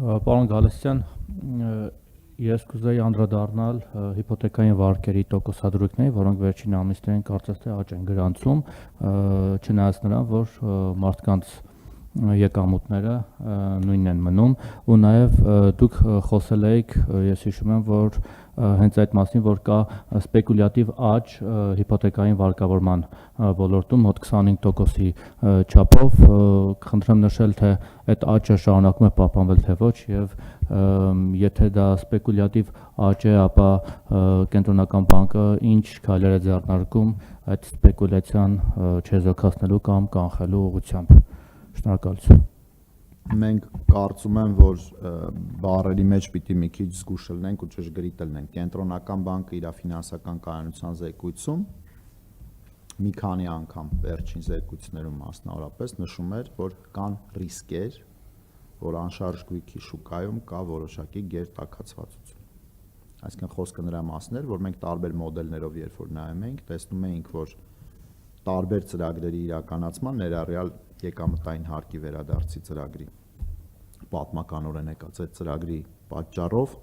Պարոն Գալստյան, ես կուզեի անդրադառնալ հիպոթեկային վարկերի տոկոսադրույքներին, որոնք վերջին ամիսներին կարծես թե աճ են գրանցում, չնայած նրան, որ մարդկանց եկամուտները նույնն են մնում, ու նաև դուք խոսել եք, ես հիշում եմ, որ հենց այդ մասին, որ կա սպեկուլյատիվ աճ հիպոթեկային վարկավորման ոլորտում մոտ 25%-ի չափով, կխնդրեմ նշել, թե այդ աճը շարունակում է պահպանվել, թե ոչ, եւ եթե դա սպեկուլյատիվ աճ է, ապա Կենտրոնական բանկը ինչ քայլեր է ձեռնարկում այդ սպեկուլյացիան չեզոքացնելու կամ կանխելու ուղղությամբ։ Շնորհակալություն։ Մենք կարծում եմ, որ բառերի մեջ պիտի մի քիչ զգուշ լինենք ու ճշգրիտ լինենք։ Կենտրոնական բանկը իր ֆինանսական կայունության զեկույցում մի քանի անգամ վերջին զեկույցներում մասնավորապես նշում էր, որ կան ռիսկեր, որ անշարժ գույքի շուկայում կա որոշակի գերտաքացվածություն։ Այսինքն խոսքը նրա մասն էր, որ մենք տարբեր մոդելներով երբ որ նայում էինք, տեսնում էինք, որ տարբեր ծրագրերի իրականացման ներառյալ եկամտային հարկի վերադարձի ծրագրի պատմականորեն եկած այդ ծրագրի պատճառով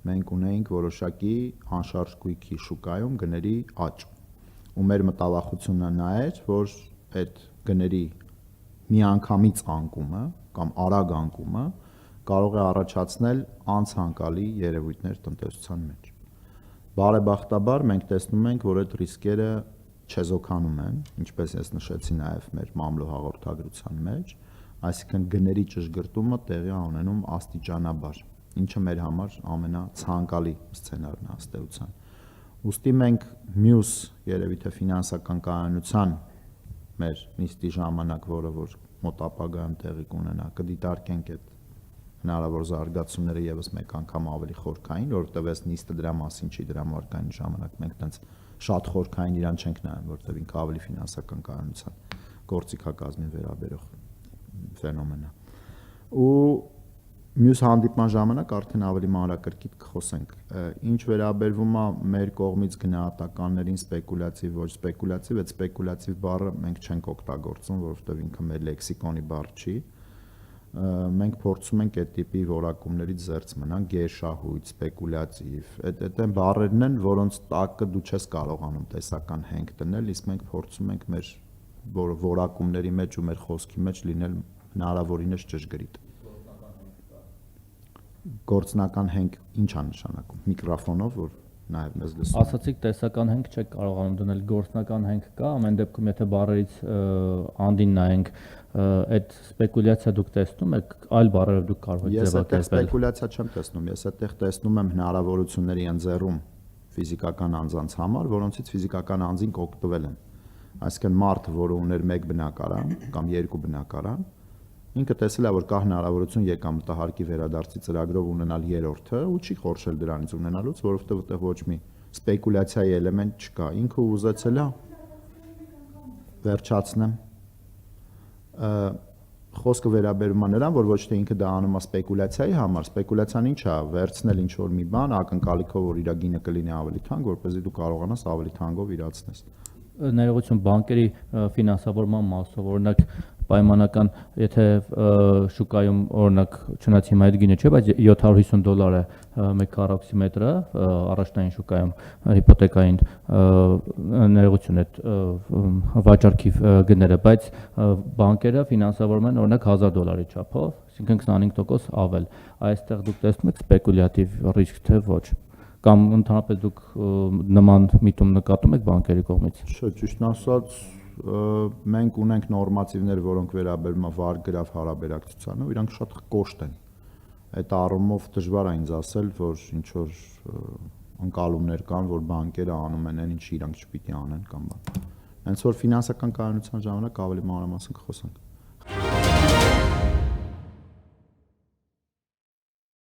մենք ունեինք որոշակի անշարժ գույքի շուկայում գների աճ։ Ու մեր մտավախությունը նա էր, որ այդ գների միանգամից անկումը կամ արագ անկումը կարող է առաջացնել անցանկալի երևույթներ տնտեսության մեջ։ Բարեբախտաբար մենք տեսնում ենք, որ այդ ռիսկերը չեզոքանում են, ինչպես ես նշեցի նաև մեր մամլո հաղորդագրության մեջ, այսինքն գների ճշգրտումը տեղի ունենում աստիճանաբար, ինչը մեր համար ամենացանկալի սցենարն է ըստ էության։ Ուստի մենք մյուս երևի թե ֆինանսական կայունության մեր նիստի ժամանակ, որը որ մոտ ապագայում տեղի կունենա, կդիտարկենք այդ հնարավոր զարգացումները եւս մեկ անգամ ավելի խորքային, որովհետեւ այս նիստը դրա մասին չի, դրա մարգային ժամանակ մենք տենց շատ խորքային իրան չենք նայում, որովհետեւ ինքը ավելի ֆինանսական կայունության գործիքակազմին վերաբերող ֆենոմեն է։ Ու մյուս հանդիպման ժամանակ արդեն ավելի մանրակրկիտ կխոսենք։ Ինչ վերաբերվում է մեր կողմից գնահատականներին սպեկուլյատիվ, ոչ սպեկուլյատիվ, այդ սպեկուլյատիվ բառը մենք չենք օգտագործում, որովհետեւ ինքը մեր լեքսիկոնի բառ չի։ Մենք փորձում ենք այդ տիպի որակումներից զերծ մնանք, գերշահույթ, սպեկուլյատիվ, այդ այն բառերն են, որոնց տակը դու չես կարողանում տեսական հենք դնել, իսկ մենք փորձում ենք մեր որակումների մեջ ու մեր խոսքի մեջ լինել հնարավորինս ճշգրիտ։ Գործնական հենք ինչ է նշանակում։ Միկրոֆոնով, որ նաև մեզ լսում։ Ասացիք տեսական հենք չեք կարողանում դնել, գործնական հենք կա, ամեն դեպքում եթե բառերից անդին նայենք, այդ սպեկուլյացիա դուք տեսնում եք, այլ բառերով դուք կարող եք ձևակերպել։ Ես այդտեղ սպեկուլյացիա չեմ տեսնում, ես այդտեղ տեսնում եմ հնարավորությունների ընձեռում ֆիզիկական անձանց համար, որոնցից ֆիզիկական անձին կօգտվել են։ Այսինքն մարդ, որը ուներ 1 բնակարան կամ 2 բնակարան, ինքը տեսել է, որ կա հնարավորություն եկամտահարկի վերադարձի ծրագրով ունենալ երրորդը ու չի խորշել դրանից ունենալուց, որովհետև այդտեղ ոչ մի սպեկուլյացիայի էլեմենտ չկա։ Ինքը ուզեցել է վերջացնեմ։ Խոսքը վերաբերում է նրան, որ ոչ թե ինքը դա անում է սպեկուլյացիայի համար, սպեկուլյացիան ինչ է, վերցնել ինչ որ մի բան, ակնկալիքով, որ իր գինը կլինի ավելի թանկ, որպեսզի դու կարողանաս ավելի թանկով իրացնես։ Ներողություն, բանկերի ֆինանսավորման մասով, օրինակ պայմանական, եթե շուկայում օրինակ չնայած հիմա այդ գինը չէ, բայց $750 է 1 քառակուսի մետրը առաջնային շուկայում հիպոթեկային ներողություն այդ վաճառքի գները, բայց բանկերը ֆինանսավորում են օրինակ $1000 չափով, այսինքն 25% ավել։ Այստեղ դուք տեսնում եք սպեկուլյատիվ ռիսկ, թե ոչ։ Կամ ընդհանրապես դուք նման միտում նկատում եք բանկերի կողմից։ Չէ, ճիշտն ասած, մենք ունենք նորմատիվներ, որոնք վերաբերում են վարկգրավ հարաբերակցությանը, ու իրանք շատ կոշտ են։ Այդ առումով դժվար է ինձ ասել, որ ինչ որ ընկալումներ կան, որ բանկերը անում են այն, ինչ իրանք չպիտի անեն կամ բան։ Հենց որ ֆինանսական կայունության ժամանակ ավելի մանրամասն կխոսենք։